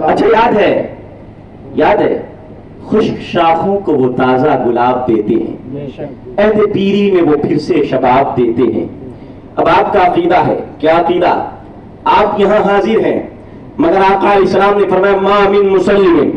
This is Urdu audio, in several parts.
اچھا یاد ہے خشک شاخوں کو وہ تازہ گلاب دیتے ہیں، عہد پیری میں وہ پھر سے شباب دیتے ہیں۔ اب آپ کا عقیدہ ہے، کیا عقیدہ؟ آپ یہاں حاضر ہیں مگر آقا علیہ السلام نے فرمایا ما من مسلم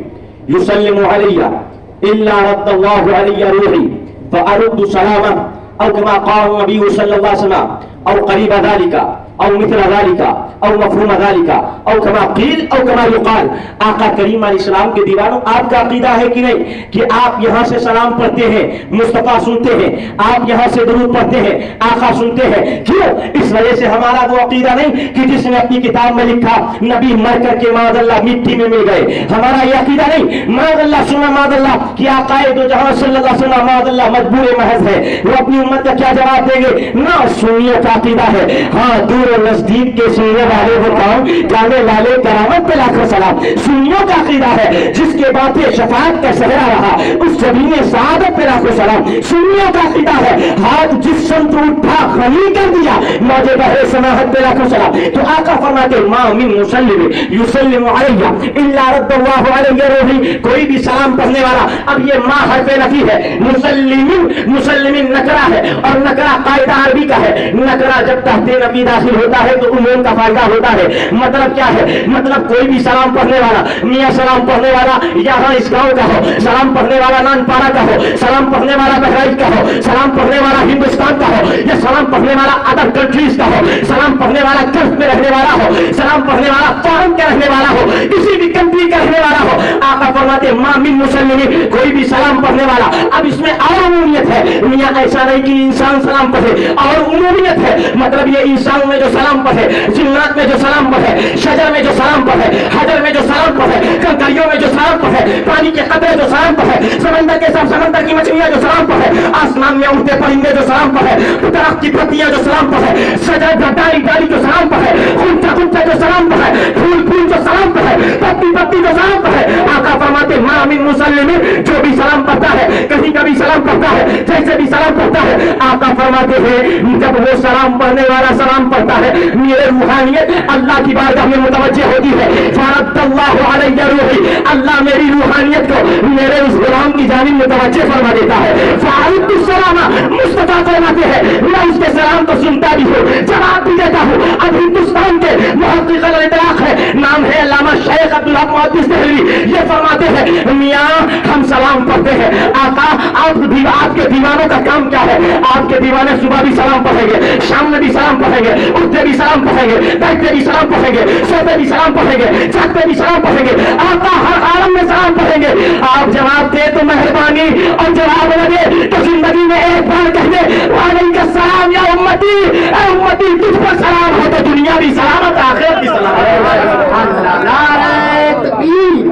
یسلم علی الا رد اللہ علی روحی فارد سلامہ، او کما قال النبی صلی اللہ علیہ وسلم، او قریب ذالک او مثل ذالک او مفہوم ذالک او کما قیل او کما یقال۔ آقا کریم علیہ السلام کے دیوانوں، آپ کا عقیدہ ہے کہ نہیں کہ آپ یہاں سے سلام پڑھتے ہیں، مصطفیٰ سنتے ہیں، آپ یہاں سے درود پڑھتے ہیں، آقا سنتے ہیں؟ کیوں؟ اس وجہ سے ہمارا وہ عقیدہ نہیں کہ جس نے اپنی کتاب میں لکھا نبی مر کر کے معاذ اللہ مٹی میں مل گئے، ہمارا یہ عقیدہ نہیں۔ معاذ اللہ سنا معاذ اللہ کہ آقا دو جہاں صلی اللہ علیہ وسلم معاذ اللہ مجبور محض ہے، وہ اپنی امت کا کیا جواب دیں گے؟ نہ، سنیوں کا عقیدہ ہے۔ ہاں، دور و نزدیک کے سننے والے وہ کام جانے والے کرامت پہ لاکھ سلام، سنیوں کا عقیدہ ہے۔ جس کے باتیں شفاعت کا صحرا رہا اس جبین سعادت پہ لاکھ سلام، سنیوں کا عقیدہ ہے۔ ہاتھ جس سمت اٹھا غنی کر دیا موجے بہر سماحت پہ لاکھ سلام۔ تو آقا فرماتے ما من مسلم یسلم علی الا رد اللہ علی روحی، کوئی بھی سلام پڑھنے والا، اب یہ ما حرف نفی ہے، مسلم نکرہ ہے اور نکرہ قاعدہ عربی کا ہے۔ نکرہ جب تحت نفی داخل ہوتا ہے تو عموم کا فائدہ ہوتا ہے۔ مطلب کیا ہے؟ مطلب کوئی بھی سلام پڑھنے والا، میاں سلام پڑھنے والا یہاں اس گاؤں کا ہو، سلام پڑھنے والا نان پارا کا ہو، سلام پڑھنے والا بہرائچ کا ہو، سلام پڑھنے والا ہندوستان کا ہو، یا سلام پڑھنے والا ادر کنٹریز کا ہو، سلام پڑھنے والا گلف میں رہنے والا ہو، سلام پڑھنے والا فارن کا رہنے والا ہو، کسی بھی کنٹری کا رہنے والا ہو، آقا فرماتے ما من مسلم، کوئی بھی سلام پڑھنے والا۔ اب اس میں اور عمومیت ہے، میاں ایسا نہیں کہ انسان سلام پڑھے، اور عمومیت ہے، مطلب یہ انسان میں جو سلام پڑھے، جنات میں جو سلام پڑھے، شجر میں جو سلام پڑھے، حجر میں جو سلام پڑھے، کنکریوں میں جو سلام پڑھے، پانی کے قطرے جو سلام پڑھے، سمندر کے سب سمندر کی مچھلیاں جو سلام پڑھے، آسمان میں اڑتے پرندے جو سلام پڑھے، درخت کی پتیاں جو سلام پڑھے، شجر ڈالی ڈالی جو سلام پڑھے، خنچا خنچا جو سلام پڑھے، پھول پھول جو سلام پڑھے، پتی پتی جو سلام پڑھے۔ آقا فرماتے ما من مسلم، جو بھی سلام پڑھتا ہے، کہیں کا بھی سلام پڑھتا ہے، جیسے بھی سلام پڑھتا ہے، آقا فرماتے ہیں جب وہ سلام پڑھنے والا سلام پڑھتا ہے میرے روحانیت اللہ کی بارگاہ میں متوجہ ہوتی ہے، فرد اللہ علیہ روحی، اللہ میری روحانیت کو میرے اس غلام کی جانب متوجہ فرما دیتا ہے۔ فارد السلام، مصطفیٰ فرماتے ہیں میں اس کے سلام کو سنتا بھی ہوں، جواب بھی دیتا ہوں۔ اب ہندوستان کے محقق الاطلاق ہے، نام ہے علامہ شیخ عبدالحق محدث دہلوی، یہ فرماتے ہیں میاں ہم سلام پڑھتے ہیں، آقا آپ کے دیوانوں کا کام کیا ہے؟ آپ کے دیوانے صبح بھی سلام پڑھیں گے، شام میں بھی سلام پڑھیں گے، اٹھتے بھی سلام پڑھیں گے، بیٹھتے بھی سلام پڑھیں گے، سوتے بھی سلام پڑھیں گے، جاگتے بھی سلام پڑھیں گے، آقا ہر عالم میں سلام پڑھیں گے۔ آپ جواب دے تو مہربانی، اور جواب نہ دے تو زندگی میں ایک بار کہہ دے وعلیکم السلام یا امتی، اے امتی تجھ پر سلام ہو تو دنیا بھی سلامت آخرت بھی سلامت۔ نعرہ تکبیر،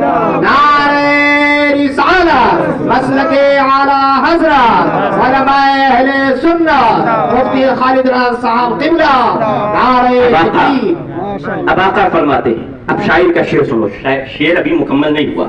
نعرہ رسالت، مسلک اعلی حضرت علماء اہل سنت مفتی خالد راز صاحب قبلہ، نعرہ تکبیر۔ اب آقا فرماتے ہیں، اب شاعر کا شعر سنو، شعر ابھی مکمل نہیں ہوا۔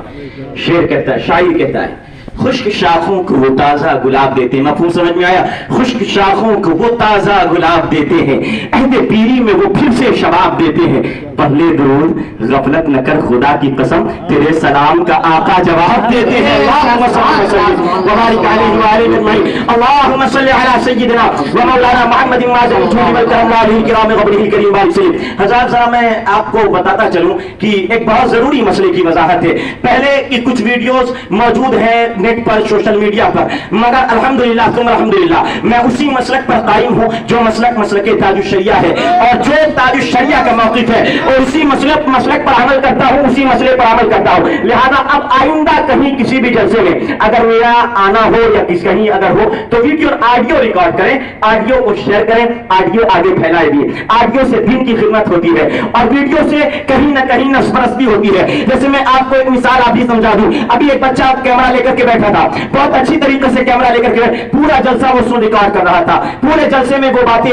شعر کہتا ہے، شاعر کہتا ہے خشک شاخوں کو وہ تازہ گلاب دیتے ہیں، مفہوم سمجھ میں آیا؟ خشک شاخوں کو وہ تازہ گلاب دیتے ہیں، عہد پیری میں وہ پھر سے شباب دیتے ہیں۔ پہلے درود غفلت نہ کر خدا کی قسم، تیرے سلام کا آقا جواب دیتے ہیں۔ اللہم صل وسلم وبارک علیہ وآلہ اجمعین، اللہم صل علی سیدنا و مولانا محمد معظم الجود والکرم وآلہ الکرام قبلہ الکریم بارک وسلم۔ حضرات ذرا میں آپ کو بتاتا چلوں کہ ایک بہت ضروری مسئلے کی وضاحت ہے۔ پہلے کی کچھ ویڈیوز موجود ہیں نیٹ پر، سوشل میڈیا پر، مگر الحمدللہ ثم الحمدللہ میں اسی مسلک پر قائم ہوں جو مسلک تاج الشریعہ ہے، اور جو تاج الشریعہ کا موقف ہے، اور اسی مسلک پر عمل کرتا ہوں، اسی مسئلے پر عمل کرتا ہوں۔ لہذا اب آئندہ کہیں کسی بھی جلسے میں اگر میرا آنا ہو یا کہیں اگر ہو تو ویڈیو اور آڈیو ریکارڈ کریں، آڈیو کو شیئر کریں، آڈیو آگے پھیلائے بھی۔ آڈیو سے دین کی خدمت ہوتی ہے اور ویڈیو سے کہیں نہ کہیں نسپرستی ہوتی ہے۔ جیسے میں آپ کو ایک مثال آپ ہی سمجھا دوں، ابھی ایک بچہ کیمرہ لے کر کے بیٹھا تھا، بہت اچھی طریقے سے کیمرہ لے کر کے پورا جلسہ وہ سن ریکارڈ کر رہا تھا، پورے جلسے میں وہ باتیں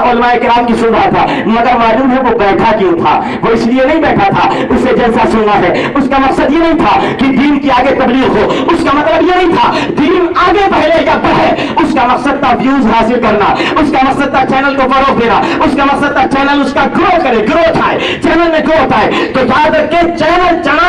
علماء کرام کی سن رہا تھا، مگر معلوم ہے وہ بیٹھا کیوں تھا؟ وہ اس لیے نہیں بیٹھا تھا اسے جلسہ سننا ہے، اس کا مقصد یہ نہیں تھا کہ دین کی آگے تبلیغ ہو، اس کا مطلب یہ نہیں تھا دین آگے بڑھے یا بڑھے، اس کا مقصد تھا ویوز حاصل کرنا، اس کا مقصد تھا چینل کو فروغ دینا، اس کا مقصد تھا چینل اس کا گرو کرے، گروتھ آئے، چینل میں گروتھ آئے۔ تو یاد رکھیں چینل چنا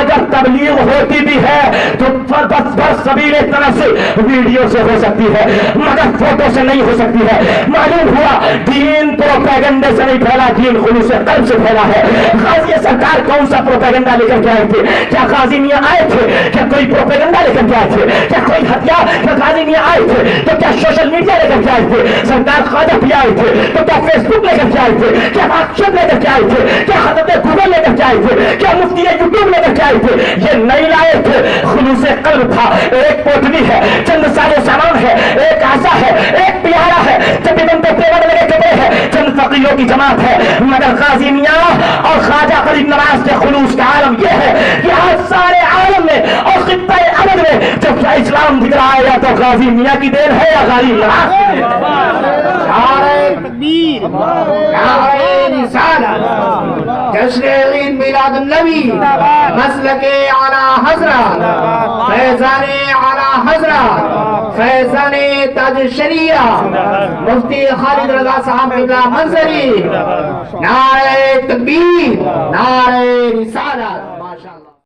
اگر تبلیغ ہوتی بھی ہے تو بس سبیل طرف سے ویڈیو سے ہو سکتی ہے مگر فوٹو سے نہیں ہو سکتی ہے. معلوم ہوا دین پروپیگنڈے سے نہیں پھیلا, دین خلوص قلب سے پھیلا ہے. غازی سرکار کون سا پروپیگنڈا لے کر کے آئے تھے؟ کیا غازی میاں آئے تھے؟ کیا کوئی پروپیگنڈا لے کر کے آئے تھے؟ کیا کوئی ہتھیار؟ کیا غازی میاں آئے تھے تو کیا سوشل میڈیا لے کر کے آئے تھے؟ سرکار خواجہ بھی آئے تھے تو کیا فیس بک لے کر کے آئے تھے؟ کیا واٹسپ لے کر کے آئے تھے؟ کیا حضرت گوگل لے کر کے آئے تھے؟ کیا مفتی یوٹیوب لے کر کے آئے تھے؟ یہ نہیں لائے تھے. خلوص قلب تھا. ایک پوٹلی ہے, چند سارے سامان ہے, ایک آسا ہے, ایک پیارا ہے, چند پیور لگے کپڑے ہیں, چند فقیروں کی جماعت ہے. مگر غازی میاں اور خواجہ غریب نواز کے خلوص کا عالم یہ ہے کہ آج سارے عالم میں اور خطہ عرب میں جب اسلام دکھ رہا ہے یا تو غازی میاں کی دین ہے یا غریب نواز کی دین ہے. نعرہ تکبیر, نعرہ رسالت, جشن عید میلاد النبی, مسلک اعلی حضرت, فیضان اعلی حضرت, فیضان تاج شریعہ مفتی خالد رضا صاحب قبلہ منظری. نعرہ تکبیر, نعرہ رسالت. ماشاءاللہ.